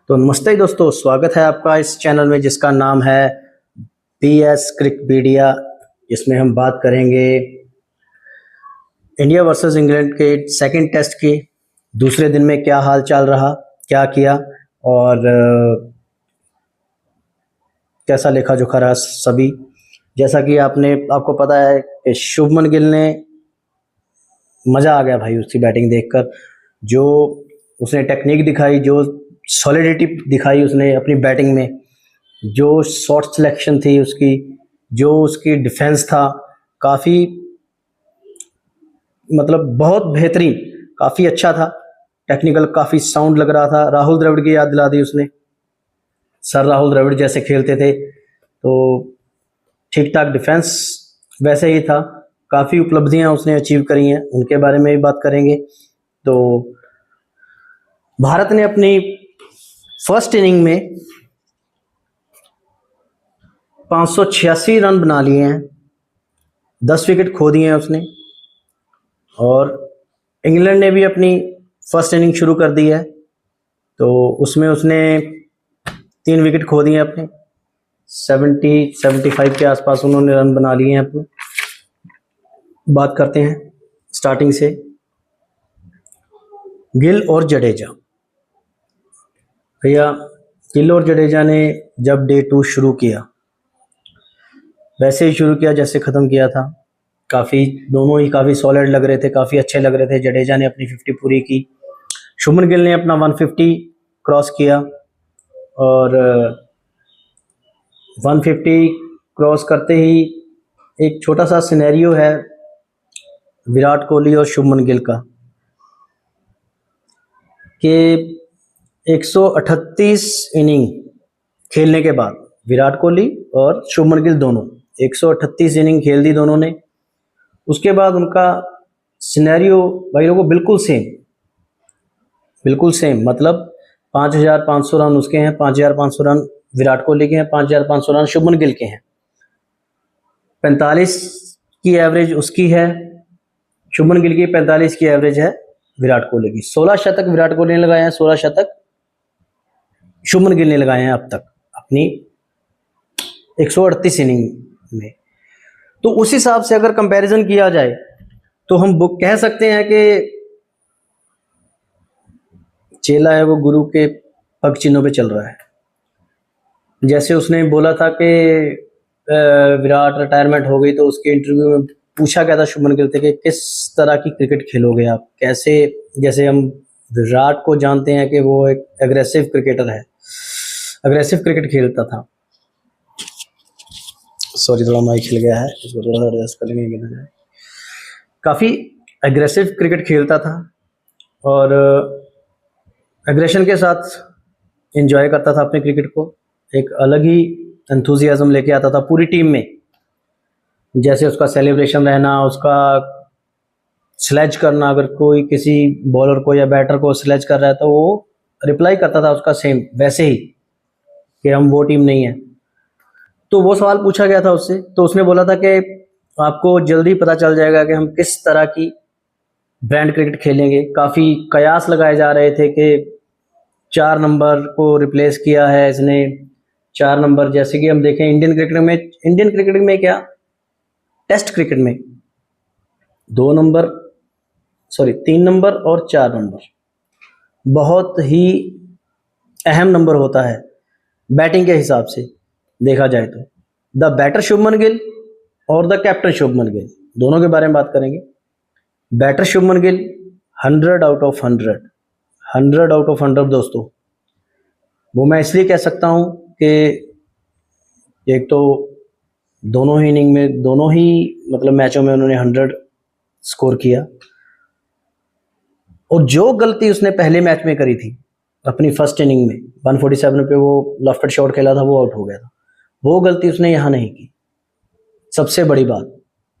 तो नमस्ते दोस्तों, स्वागत है आपका इस चैनल में जिसका नाम है PS क्रिकपीडिया। जिसमें हम बात करेंगे इंडिया वर्सेस इंग्लैंड के सेकंड टेस्ट की। दूसरे दिन में क्या हाल चाल रहा, क्या किया और कैसा लेखा जोखा रहा सभी। जैसा कि आपको पता है कि शुभमन गिल ने, मज़ा आ गया भाई उसकी बैटिंग देखकर। जो उसने टेक्निक दिखाई, जो सॉलिडिटी दिखाई उसने अपनी बैटिंग में, जो शॉट सिलेक्शन थी उसकी, जो उसकी डिफेंस था, काफ़ी मतलब बहुत बेहतरीन, काफ़ी अच्छा था। टेक्निकल काफ़ी साउंड लग रहा था। राहुल द्रविड़ की याद दिला दी उसने। सर राहुल द्रविड़ जैसे खेलते थे, तो ठीक ठाक डिफेंस वैसे ही था। काफ़ी उपलब्धियां उसने अचीव करी हैं, उनके बारे में भी बात करेंगे। तो भारत ने अपनी फर्स्ट इनिंग में 586 रन बना लिए हैं, 10 विकेट खो दिए हैं उसने। और इंग्लैंड ने भी अपनी फर्स्ट इनिंग शुरू कर दी है, तो उसमें उसने 3 विकेट खो दिए अपने। 70-75 के आसपास उन्होंने रन बना लिए हैं अपने। बात करते हैं स्टार्टिंग से। गिल और जडेजा। भैया, गिल और जडेजा ने जब डे 2 शुरू किया, वैसे ही शुरू किया जैसे ख़त्म किया था। दोनों ही काफ़ी सॉलिड लग रहे थे, काफ़ी अच्छे लग रहे थे। जडेजा ने अपनी 50 पूरी की, शुभमन गिल ने अपना 150 क्रॉस किया। और 150 क्रॉस करते ही एक छोटा सा सिनेरियो है विराट कोहली और शुभमन गिल का, कि 138 इनिंग खेलने के बाद विराट कोहली और शुभमन गिल दोनों 138 इनिंग खेल दी दोनों ने। उसके बाद उनका सिनेरियो भाई लोगों बिल्कुल सेम, मतलब 5,500 रन उसके हैं, 5,500 रन विराट कोहली के हैं, 5,500 रन शुभमन गिल के हैं। 45 की एवरेज उसकी है, शुभमन गिल की 45 की एवरेज है विराट कोहली की। 16 शतक विराट कोहली ने लगाए हैं, 16 शतक शुभमन गिल ने लगाए हैं अब तक अपनी 138 इनिंग में। तो उस हिसाब से अगर कंपैरिजन किया जाए तो हम कह सकते हैं कि चेला है वो गुरु के पग चिन्हों पे चल रहा है। जैसे उसने बोला था कि विराट रिटायरमेंट हो गई, तो उसके इंटरव्यू में पूछा गया था शुभमन गिल से कि किस तरह की क्रिकेट खेलोगे आप, कैसे। जैसे हम विराट को जानते हैं कि वो एक एग्रेसिव क्रिकेटर है, एग्रेसिव क्रिकेट खेलता था। सॉरी, थोड़ा माइक हिल गया है, इसको थोड़ा एडजस्ट कर लेंगे। काफ़ी एग्रेसिव क्रिकेट खेलता था और एग्रेशन के साथ एंजॉय करता था अपने क्रिकेट को। एक अलग ही एंथुजियाज्म लेके आता था पूरी टीम में। जैसे उसका सेलिब्रेशन रहना, उसका स्लेज करना, अगर कोई किसी बॉलर को या बैटर को स्लेज कर रहा है तो वो रिप्लाई करता था उसका सेम वैसे ही, कि हम वो टीम नहीं है। तो वो सवाल पूछा गया था उससे, तो उसने बोला था कि आपको जल्दी पता चल जाएगा कि हम किस तरह की ब्रांड क्रिकेट खेलेंगे। काफ़ी कयास लगाए जा रहे थे कि 4 नंबर को रिप्लेस किया है इसने। 4 नंबर, जैसे कि हम देखें इंडियन क्रिकेट में क्या, टेस्ट क्रिकेट में 3 नंबर और 4 नंबर बहुत ही अहम नंबर होता है बैटिंग के हिसाब से देखा जाए तो। द बैटर शुभमन गिल और द कैप्टन शुभमन गिल, दोनों के बारे में बात करेंगे। Batter Shubman Gill 100 out of 100 दोस्तों। वो मैं इसलिए कह सकता हूँ कि एक तो दोनों ही इनिंग में, दोनों ही मतलब मैचों में उन्होंने 100 स्कोर किया। और जो गलती उसने पहले मैच में करी थी अपनी फर्स्ट इनिंग में, 147 पे वो लेफ्ट शॉट खेला था, वो आउट हो गया था, वो गलती उसने यहाँ नहीं की। सबसे बड़ी बात,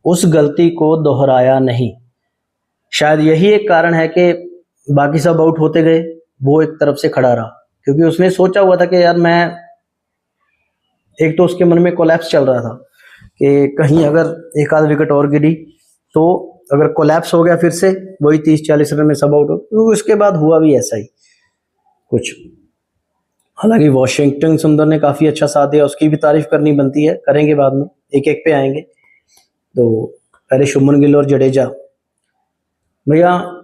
उस गलती को दोहराया नहीं। शायद यही एक कारण है कि बाकी सब आउट होते गए, वो एक तरफ से खड़ा रहा, क्योंकि उसने सोचा हुआ था कि यार मैं, एक तो उसके मन में कोलैप्स चल रहा था कि कहीं अगर एक आध विकेट और गिरी तो अगर कोलैप्स हो गया फिर से वही 30-40 रन में सब आउट हो। तो उसके बाद हुआ भी ऐसा ही कुछ। हालांकि वॉशिंगटन सुंदर ने काफ़ी अच्छा साथ दिया, उसकी भी तारीफ करनी बनती है, करेंगे बाद में, एक एक पे आएंगे। तो पहले शुभमन गिल और जडेजा भैया,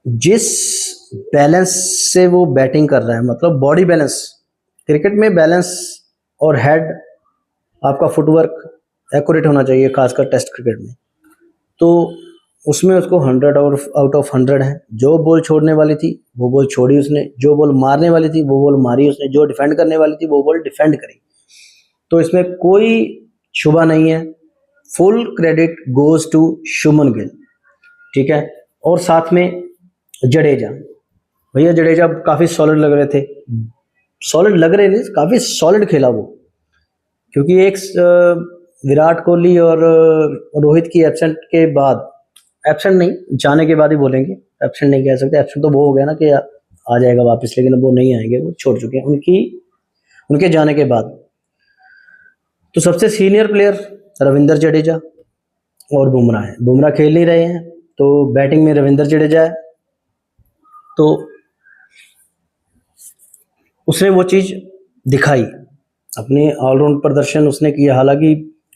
जिस बैलेंस से वो बैटिंग कर रहा है, मतलब बॉडी बैलेंस, क्रिकेट में बैलेंस और हेड, आपका फुटवर्क एक्यूरेट होना चाहिए, खासकर टेस्ट क्रिकेट में। तो उसमें उसको 100 आउट ऑफ 100 है। जो बॉल छोड़ने वाली थी वो बॉल छोड़ी उसने, जो बॉल मारने वाली थी वो बॉल मारी उसने, जो डिफेंड करने वाली थी वो बॉल डिफेंड करी। तो इसमें कोई शुबा नहीं है, full credit goes to Shubman Gill, ठीक है। और साथ में जडेजा, भैया जडेजा काफ़ी सॉलिड लग रहे थे, सॉलिड लग रहे थे, काफ़ी सॉलिड खेला वो। क्योंकि एक विराट कोहली और रोहित की एब्सेंट के बाद, एब्सेंट नहीं, जाने के बाद ही बोलेंगे, एब्सेंट नहीं कह सकते, एब्सेंट तो वो हो गया ना कि आ जाएगा वापस, लेकिन अब वो नहीं आएंगे, वो छोड़ चुके हैं उनके जाने के बाद। तो सबसे सीनियर प्लेयर रविंद्र जडेजा और बुमराह है। बुमराह खेल नहीं रहे हैं, तो बैटिंग में रविंद्र जडेजा है। तो उसने वो चीज़ दिखाई, अपने ऑलराउंड प्रदर्शन उसने किया। हालांकि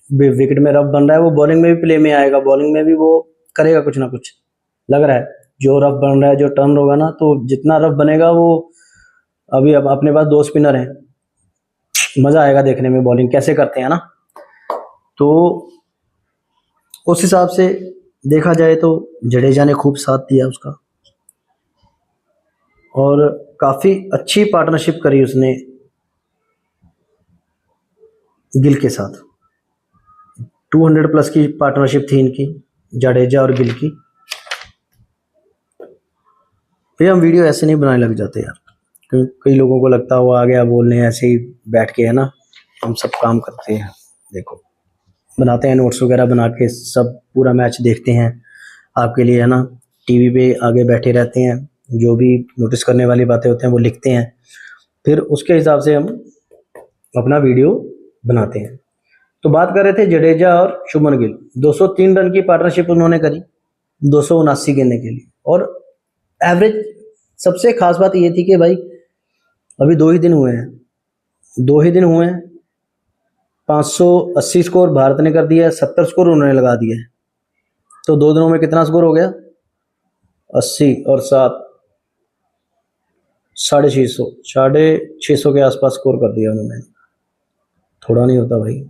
विकेट में रफ बन रहा है, वो बॉलिंग में भी प्ले में आएगा, बॉलिंग में भी वो करेगा कुछ ना कुछ, लग रहा है। जो रफ बन रहा है, जो टर्न होगा ना, तो जितना रफ बनेगा वो, अभी अब अपने पास 2 स्पिनर हैं, मज़ा आएगा देखने में बॉलिंग कैसे करते हैं ना। तो उस हिसाब से देखा जाए तो जडेजा ने खूब साथ दिया उसका, और काफ़ी अच्छी पार्टनरशिप करी उसने गिल के साथ। 200 प्लस की पार्टनरशिप थी इनकी, जडेजा और गिल की। फिर हम वीडियो ऐसे नहीं बनाने लग जाते यार, क्योंकि कई लोगों को लगता है वो आ गया बोलने, ऐसे ही बैठ के, है ना। हम सब काम करते हैं, देखो, बनाते हैं नोट्स वगैरह बना के, सब पूरा मैच देखते हैं आपके लिए, है ना। टीवी पे आगे बैठे रहते हैं, जो भी नोटिस करने वाली बातें होते हैं वो लिखते हैं, फिर उसके हिसाब से हम अपना वीडियो बनाते हैं। तो बात कर रहे थे जडेजा और शुभमन गिल, 203 रन की पार्टनरशिप उन्होंने करी 279 गेंदे के लिए, और एवरेज। सबसे खास बात ये थी कि भाई अभी 2 ही दिन हुए हैं, 580 स्कोर भारत ने कर दिया है, 70 स्कोर उन्होंने लगा दिया है। तो 2 दिनों में कितना स्कोर हो गया, 80 और 7, 650 के आसपास स्कोर कर दिया उन्होंने। थोड़ा नहीं होता भाई,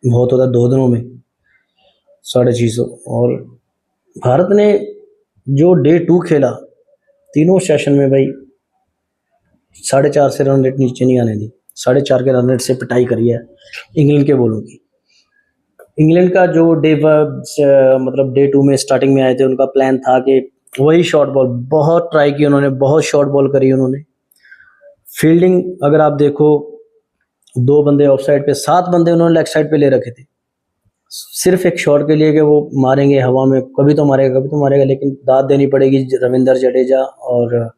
बहुत होता 2 दिनों में 650। और भारत ने जो डे 2 खेला, तीनों सेशन में भाई 4.5 से रन रेट नीचे नहीं आने दी, 4.5 के रन रेट से पिटाई करी है इंग्लैंड के बॉलों की। इंग्लैंड का जो मतलब डे 2 में स्टार्टिंग में आए थे, उनका प्लान था कि वही शॉर्ट बॉल, बहुत ट्राई की उन्होंने, बहुत शॉर्ट बॉल करी उन्होंने। फील्डिंग अगर आप देखो, 2 बंदे ऑफ साइड पे, 7 बंदे उन्होंने लेग साइड पे ले रखे थे, सिर्फ एक शॉट के लिए कि वो मारेंगे हवा में, कभी तो मारेगा कभी तो मारेगा। लेकिन दाद देनी पड़ेगी रविंद्र जडेजा और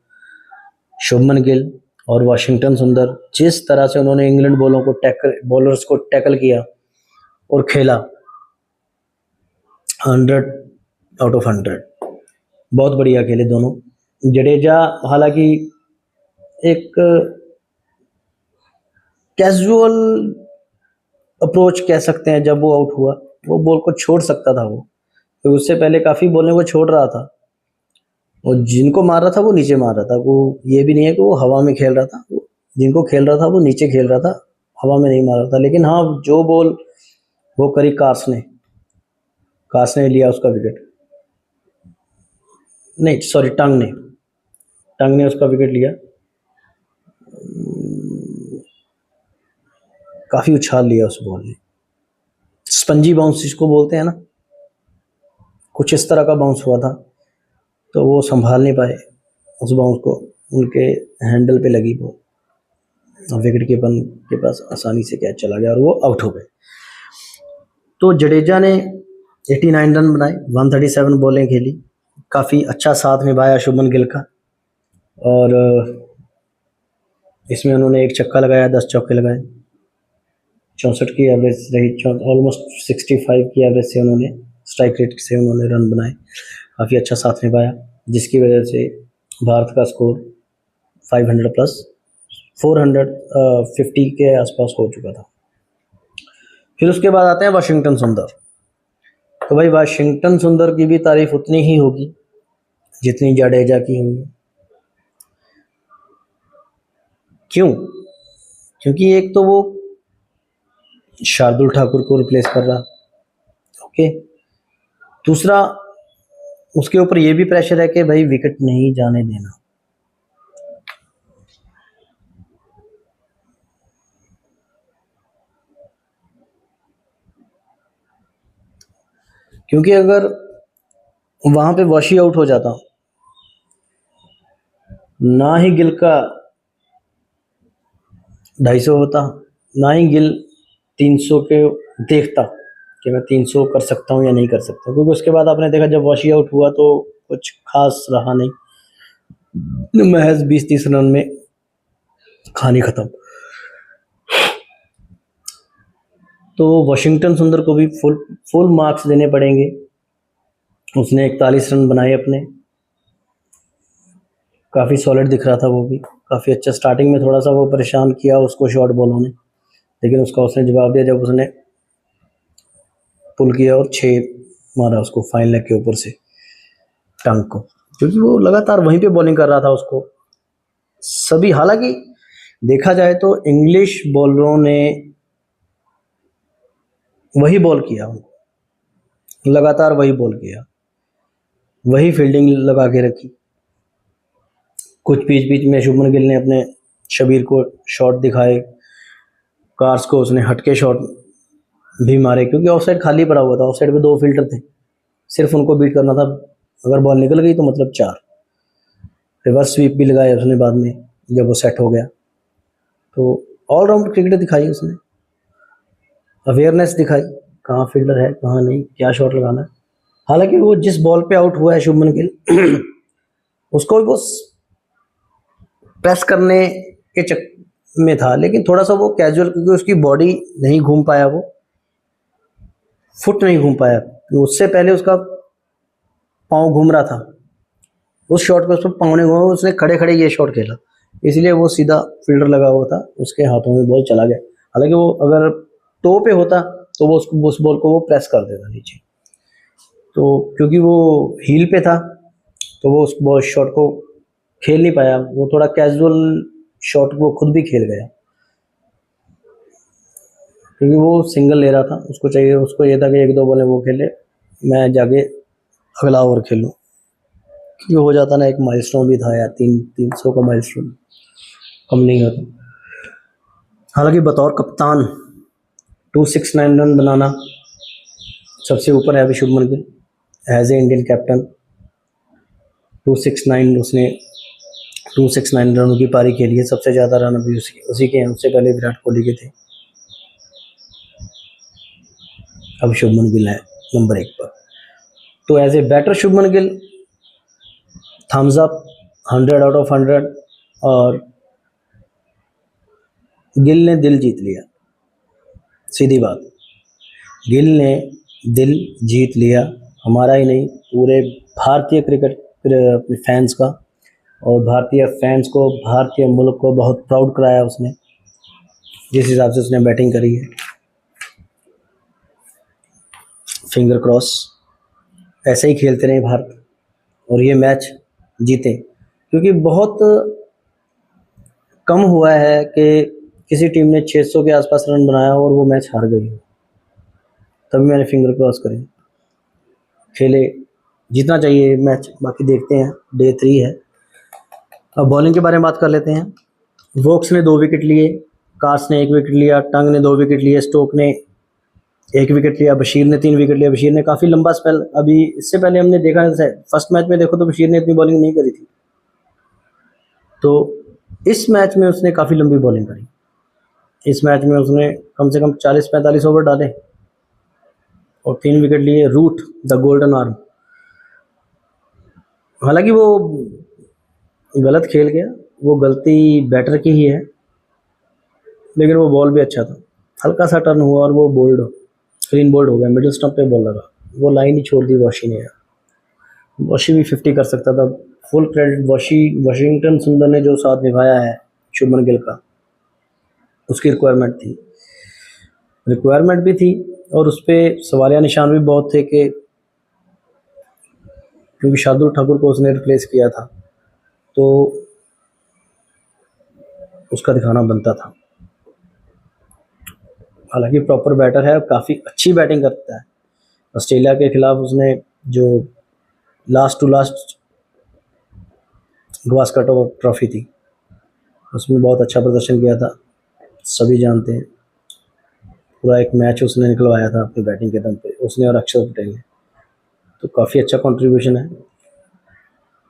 शुभमन गिल और वाशिंगटन सुंदर, जिस तरह से उन्होंने इंग्लैंड बॉलर्स को टैकल किया और खेला, 100 आउट ऑफ 100, बहुत बढ़िया खेले दोनों। जडेजा हालांकि एक कैजुअल अप्रोच कह सकते हैं, जब वो आउट हुआ वो बॉल को छोड़ सकता था वो, तो उससे पहले काफ़ी बॉलें को छोड़ रहा था, और जिनको मार रहा था वो नीचे मार रहा था। वो ये भी नहीं है कि वो हवा में खेल रहा था, वो जिनको खेल रहा था वो नीचे खेल रहा था, हवा में नहीं मार रहा था। लेकिन हाँ, जो बॉल वो करी कार्स ने लिया उसका विकेट, नहीं सॉरी, टंग ने उसका विकेट लिया। काफ़ी उछाल लिया उस बॉल ने, स्पंजी बाउंस जिसको बोलते हैं ना, कुछ इस तरह का बाउंस हुआ था। तो वो संभाल नहीं पाए उस बाउंस को, उनके हैंडल पे लगी बॉल, विकेट कीपर के पास आसानी से कैच चला गया और वो आउट हो गए। तो जडेजा ने 89 रन बनाए, 137 बॉलें खेली, काफ़ी अच्छा साथ निभाया शुभमन गिल का। और इसमें उन्होंने 1 छक्का लगाया, 10 चौके लगाए, 64 की एवरेज रही, ऑलमोस्ट 65 की एवरेज से उन्होंने, स्ट्राइक रेट से उन्होंने रन बनाए, काफ़ी अच्छा साथ निभाया। जिसकी वजह से भारत का स्कोर 500 प्लस 450 के आसपास हो चुका था। फिर उसके बाद आते हैं वाशिंगटन सुंदर। तो भाई वाशिंगटन सुंदर की भी तारीफ उतनी ही होगी जितनी जाडेजा की हुई है। क्यों? क्योंकि एक तो वो शार्दुल ठाकुर को रिप्लेस कर रहा, ओके। दूसरा उसके ऊपर ये भी प्रेशर है कि भाई विकेट नहीं जाने देना। क्योंकि अगर वहां पे वॉशी आउट हो जाता, ना ही गिल का 250 होता, ना ही गिल 300 के देखता कि मैं 300 कर सकता हूँ या नहीं कर सकता, क्योंकि उसके बाद आपने देखा जब वॉशी आउट हुआ तो कुछ खास रहा नहीं, महज 20-30 रन में कहानी खत्म। तो वॉशिंगटन सुंदर को भी फुल मार्क्स देने पड़ेंगे। उसने 41 रन बनाए अपने, काफ़ी सॉलिड दिख रहा था वो भी, काफ़ी अच्छा। स्टार्टिंग में थोड़ा सा वो परेशान किया उसको शॉर्ट बॉलों ने, लेकिन उसका उसने जवाब दिया जब उसने पुल किया और 6 मारा उसको फाइन लेग के ऊपर से टंग को, क्योंकि वो लगातार वहीं पे बॉलिंग कर रहा था उसको सभी। हालांकि देखा जाए तो इंग्लिश बॉलरों ने वही बॉल किया, लगातार वही बॉल किया, वही फील्डिंग लगा के रखी। कुछ बीच बीच में शुभमन गिल ने अपने शबीर को शॉट दिखाए, कार्स को उसने हटके शॉट भी मारे, क्योंकि ऑफ साइड खाली पड़ा हुआ था। ऑफ साइड पे 2 फील्डर थे, सिर्फ उनको बीट करना था। अगर बॉल निकल गई तो मतलब 4। रिवर्स स्वीप भी लगाया उसने बाद में जब वो सेट हो गया। तो ऑलराउंड क्रिकेट दिखाई उसने, अवेयरनेस दिखाई, कहाँ फील्डर है कहाँ नहीं, क्या शॉट लगाना है। हालांकि वो जिस बॉल पे आउट हुआ है शुभमन गिल उसको भी वो प्रेस करने के चक्कर में था, लेकिन थोड़ा सा वो कैजुअल, क्योंकि उसकी बॉडी नहीं घूम पाया, वो फुट नहीं घूम पाया। उससे पहले उसका पाँव घूम रहा था, उस शॉट पे उसको पाँव नहीं घूमा, उसने खड़े खड़े ये शॉट खेला, इसलिए वो सीधा फील्डर लगा हुआ था, उसके हाथों में बॉल चला गया। हालांकि वो अगर टो पे होता तो वो उसको उस बॉल को वो प्रेस कर देता नीचे, तो क्योंकि वो हील पे था तो वो उस बॉल शॉट को खेल नहीं पाया। वो थोड़ा कैजुअल शॉट वो खुद भी खेल गया, क्योंकि वो सिंगल ले रहा था, उसको चाहिए, उसको ये था कि 1-2 बॉलें वो खेले, मैं जाके अगला ओवर खेलूँ। क्योंकि हो जाता ना, एक माइलस्टोन भी था यार, 300 का माइलस्टोन कम नहीं होता। हालांकि बतौर कप्तान 269 रन बनाना सबसे ऊपर है अभी Shubman Gill, as a Indian captain 269 उसने 269 रनों की पारी खेली है। सबसे ज़्यादा रन अभी उसी के हैं, उससे पहले विराट कोहली के थे। अब शुभमन गिल है नंबर 1 पर। तो as a batter Shubman Gill thumbs up, 100 out of 100। और गिल ने दिल जीत लिया, सीधी बात, गिल ने दिल जीत लिया, हमारा ही नहीं पूरे भारतीय क्रिकेट फैंस का, और भारतीय फैंस को, भारतीय मुल्क को बहुत प्राउड कराया उसने, जिस हिसाब से उसने बैटिंग करी है। फिंगर क्रॉस ऐसे ही खेलते रहे भारत और ये मैच जीते, क्योंकि बहुत कम हुआ है कि किसी टीम ने 600 के आसपास रन बनाया और वो मैच हार गई हो, तभी मैंने फिंगर क्रॉस करे। खेले, जीतना चाहिए मैच। बाकी देखते हैं, डे 3 है। अब बॉलिंग के बारे में बात कर लेते हैं। वोक्स ने 2 विकेट लिए, कार्स ने 1 विकेट लिया, टंग ने 2 विकेट लिए, स्टोक ने 1 विकेट लिया, बशीर ने 3 विकेट लिया। बशीर ने काफ़ी लंबा स्पेल, अभी इससे पहले हमने देखा फर्स्ट मैच में देखो तो बशीर ने इतनी बॉलिंग नहीं करी थी, तो इस मैच में उसने काफ़ी लंबी बॉलिंग करी। इस मैच में उसने कम से कम 40-45 ओवर डाले और 3 विकेट लिए। रूट द गोल्डन आर्म, हालांकि वो गलत खेल गया, वो गलती बैटर की ही है, लेकिन वो बॉल भी अच्छा था, हल्का सा टर्न हुआ और वो बोल्ड, क्लीन बोल्ड हो गया, मिडिल स्टंप पे बॉल लगा, वो लाइन ही छोड़ दी वॉशी ने यार। वॉशी भी 50 कर सकता था। फुल क्रेडिट वॉशिंगटन सुंदर ने जो साथ निभाया है शुभमन गिल का, उसकी रिक्वायरमेंट भी थी और उस पर सवालिया निशान भी बहुत थे कि क्योंकि शार्दुल ठाकुर को उसने रिप्लेस किया था तो उसका दिखाना बनता था। हालांकि प्रॉपर बैटर है, काफ़ी अच्छी बैटिंग करता है। ऑस्ट्रेलिया के खिलाफ उसने जो last to last Gavaskar trophy थी उसमें बहुत अच्छा प्रदर्शन किया था, सभी जानते हैं। पूरा एक मैच उसने निकलवाया था अपनी बैटिंग के दम पे, उसने और अक्षर पटेल ने, तो काफ़ी अच्छा कंट्रीब्यूशन है।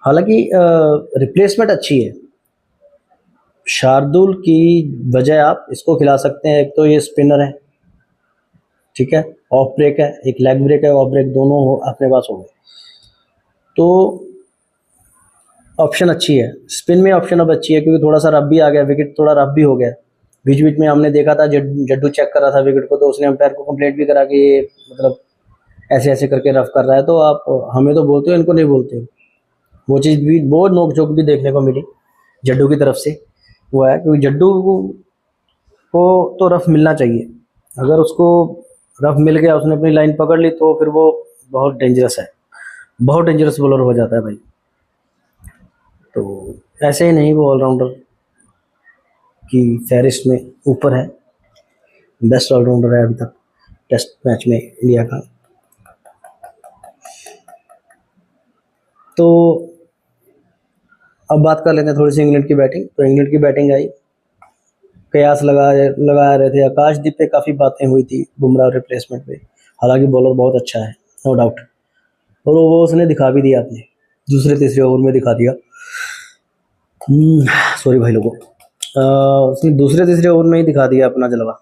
हालांकि रिप्लेसमेंट अच्छी है। शार्दुल की बजाय आप इसको खिला सकते हैं, एक तो ये स्पिनर है, ठीक है, ऑफ ब्रेक है, एक लेग ब्रेक है, ऑफ ब्रेक दोनों हो अपने पास हो गए, तो ऑप्शन अच्छी है। स्पिन में ऑप्शन अब अच्छी है क्योंकि थोड़ा सा रफ भी आ गया, विकेट थोड़ा रफ भी हो गया। बीच बीच में हमने देखा था जड्डू चेक कर रहा था विकेट को, तो उसने अंपायर को कंप्लेंट भी करा कि ये मतलब ऐसे ऐसे करके रफ कर रहा है। तो आप हमें तो बोलते हो, इनको नहीं बोलते हो। वो चीज़ भी, वो नोक झोंक भी देखने को मिली जड्डू की तरफ से। वो है क्योंकि जड्डू को तो रफ मिलना चाहिए, अगर उसको रफ मिल गया, उसने अपनी लाइन पकड़ ली, तो फिर वो बहुत डेंजरस है, बहुत डेंजरस बॉलर हो जाता है भाई। तो ऐसे ही नहीं, वो ऑलराउंडर की फहरिस्त में ऊपर है, बेस्ट ऑलराउंडर है अभी तक टेस्ट मैच में इंडिया का। तो अब बात कर लेते हैं थोड़ी सी इंग्लैंड की बैटिंग। तो इंग्लैंड की बैटिंग आई, कयास लगा रहे थे, आकाशदीप पे काफ़ी बातें हुई थी बुमराह रिप्लेसमेंट पे। हालांकि बॉलर बहुत अच्छा है, नो डाउट, और वो उसने दिखा भी दिया, अपने दूसरे तीसरे ओवर में दिखा दिया। सॉरी भाई लोगों, उसने दूसरे तीसरे ओवर में ही दिखा दिया अपना जलवा,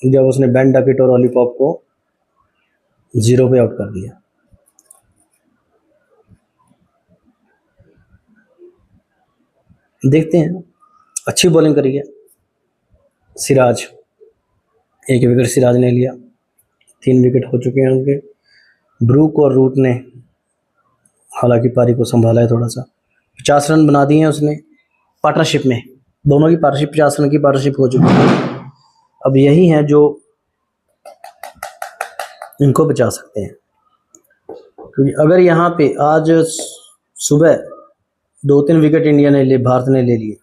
जब उसने बेन डकेट और लॉलीपॉप को 0 पे आउट कर दिया। देखते हैं, अच्छी बॉलिंग करी है सिराज, 1 विकेट सिराज ने लिया, 3 विकेट हो चुके हैं उनके। ब्रूक और रूट ने हालांकि पारी को संभाला है थोड़ा सा, 50 रन बना दिए हैं उसने पार्टनरशिप में, दोनों की पार्टनरशिप 50 रन की पार्टनरशिप हो चुकी है। अब यही है जो इनको बचा सकते हैं, क्योंकि अगर यहाँ पे आज सुबह 2-3 विकेट इंडिया ने ले, भारत ने ले लिए,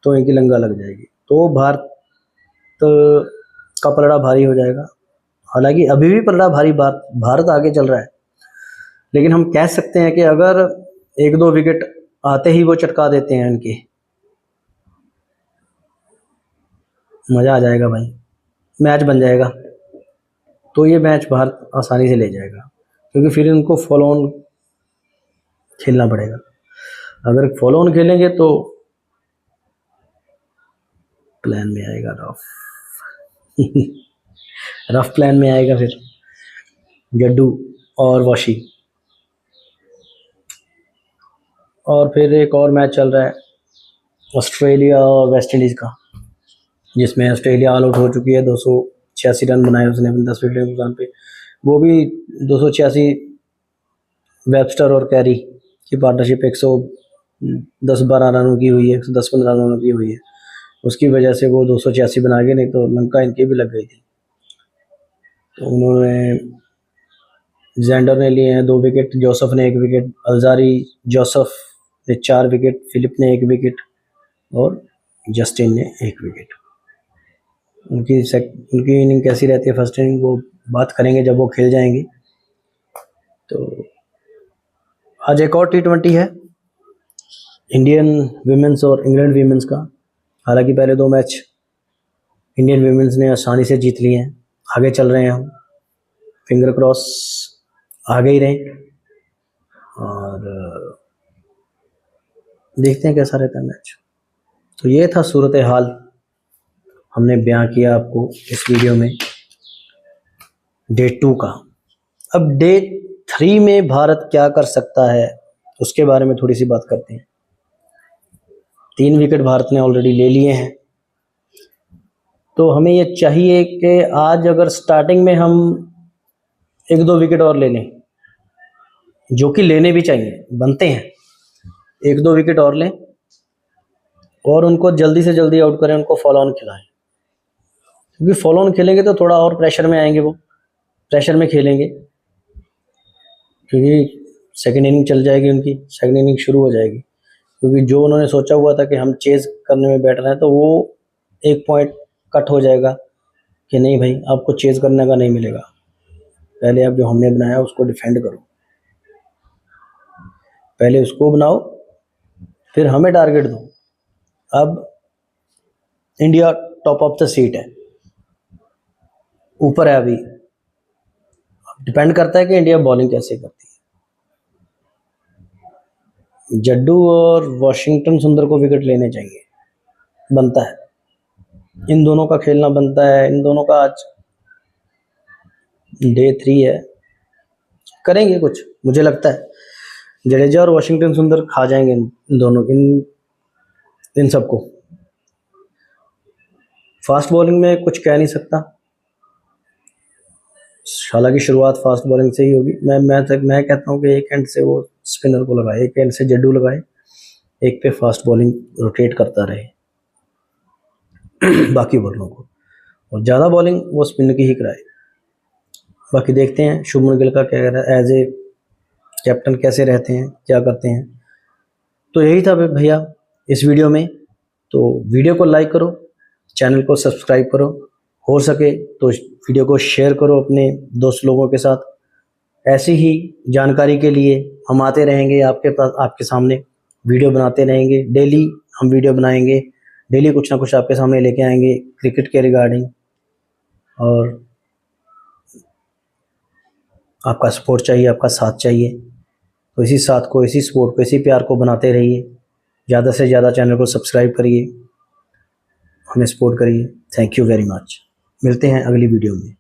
तो इनकी लंगा लग जाएगी, तो भारत का पलड़ा भारी हो जाएगा। हालांकि अभी भी पलड़ा भारी, भारत आगे चल रहा है, लेकिन हम कह सकते हैं कि अगर 1-2 विकेट आते ही वो चटका देते हैं इनके, मज़ा आ जाएगा भाई, मैच बन जाएगा। तो ये मैच भारत आसानी से ले जाएगा, क्योंकि फिर इनको फॉलो ऑन खेलना पड़ेगा। अगर फॉलो ऑन खेलेंगे तो प्लान में आएगा रफ रफ प्लान में आएगा फिर जड्डू और वॉशी। और फिर एक और मैच चल रहा है ऑस्ट्रेलिया और वेस्ट इंडीज़ का, जिसमें ऑस्ट्रेलिया ऑल आउट हो चुकी है। 286 रन बनाए उसने अपने 10 विकेट के नुकसान पे, वो भी 286 वेबस्टर और कैरी की पार्टनरशिप 110-12 रनों की हुई है, 110-15 रनों की हुई है, उसकी वजह से वो 286 बना गए, नहीं तो लंका इनकी भी लग गई थी। तो उन्होंने, जेंडर ने लिए हैं 2 विकेट, जोसेफ ने 1 विकेट, अलजारी जोसेफ ने 4 विकेट, फिलिप ने 1 विकेट और जस्टिन ने 1 विकेट। उनकी इनिंग कैसी रहती है फर्स्ट इनिंग, वो बात करेंगे जब वो खेल जाएंगे। तो आज एक और T20 है, इंडियन वीमेंस और इंग्लैंड वीमेंस का। हालांकि पहले 2 मैच इंडियन वीमेंस ने आसानी से जीत लिए हैं, आगे चल रहे हैं हम, फिंगर क्रॉस आगे ही रहें, और देखते हैं कैसा रहता है मैच। तो ये था सूरत हाल हमने बयां किया आपको इस वीडियो में डे 2 का। अब डे 3 में भारत क्या कर सकता है उसके बारे में थोड़ी सी बात करते हैं। 3 विकेट भारत ने ऑलरेडी ले लिए हैं, तो हमें ये चाहिए कि आज अगर स्टार्टिंग में हम 1-2 विकेट और ले लें, जो कि लेने भी चाहिए, बनते हैं। 1-2 विकेट और लें और उनको जल्दी से जल्दी आउट करें, उनको फॉलो ऑन खिलाएं, क्योंकि फॉलो ऑन खेलेंगे तो थोड़ा और प्रेशर में आएंगे, वो प्रेशर में खेलेंगे, क्योंकि सेकेंड इनिंग चल जाएगी उनकी, सेकेंड इनिंग शुरू हो जाएगी। क्योंकि जो उन्होंने सोचा हुआ था कि हम चेज करने में बैठ रहे हैं, तो वो एक पॉइंट कट हो जाएगा कि नहीं भाई, आपको चेज करने का नहीं मिलेगा, पहले आप जो हमने बनाया उसको डिफेंड करो, पहले उसको बनाओ, फिर हमें टारगेट दो। अब India top of the seat है, ऊपर है अभी, डिपेंड करता है कि इंडिया बॉलिंग कैसे करती है। जड्डू और वॉशिंगटन सुंदर को विकेट लेने चाहिए, बनता है, इन दोनों का खेलना बनता है। इन दोनों का आज डे 3 है, करेंगे कुछ, मुझे लगता है जडेजा और वॉशिंगटन सुंदर खा जाएंगे इन दोनों, इन सबको। फास्ट बॉलिंग में कुछ कह नहीं सकता, हालांकि शुरुआत फास्ट बॉलिंग से ही होगी। मैं कहता हूँ कि एक एंड से वो स्पिनर को लगाए, एक एंड से जड्डू लगाए, एक पे फास्ट बॉलिंग रोटेट करता रहे बाकी बॉलरों को, और ज़्यादा बॉलिंग वो स्पिन की ही कराए। बाकी देखते हैं शुभमन गिल का क्या कह रहा है, एज ए कैप्टन कैसे रहते हैं, क्या करते हैं। तो यही था भैया इस वीडियो में। तो वीडियो को लाइक करो, चैनल को सब्सक्राइब करो, हो सके तो वीडियो को शेयर करो अपने दोस्त लोगों के साथ। ऐसी ही जानकारी के लिए हम आते रहेंगे आपके पास, आपके सामने वीडियो बनाते रहेंगे। डेली हम वीडियो बनाएंगे, डेली कुछ ना कुछ आपके सामने लेके आएंगे क्रिकेट के रिगार्डिंग। और आपका सपोर्ट चाहिए, आपका साथ चाहिए, तो इसी साथ को, इसी सपोर्ट को, इसी प्यार को बनाते रहिए। ज़्यादा से ज़्यादा चैनल को सब्सक्राइब करिए, हमें सपोर्ट करिए। Thank you very much. मिलते हैं अगली वीडियो में।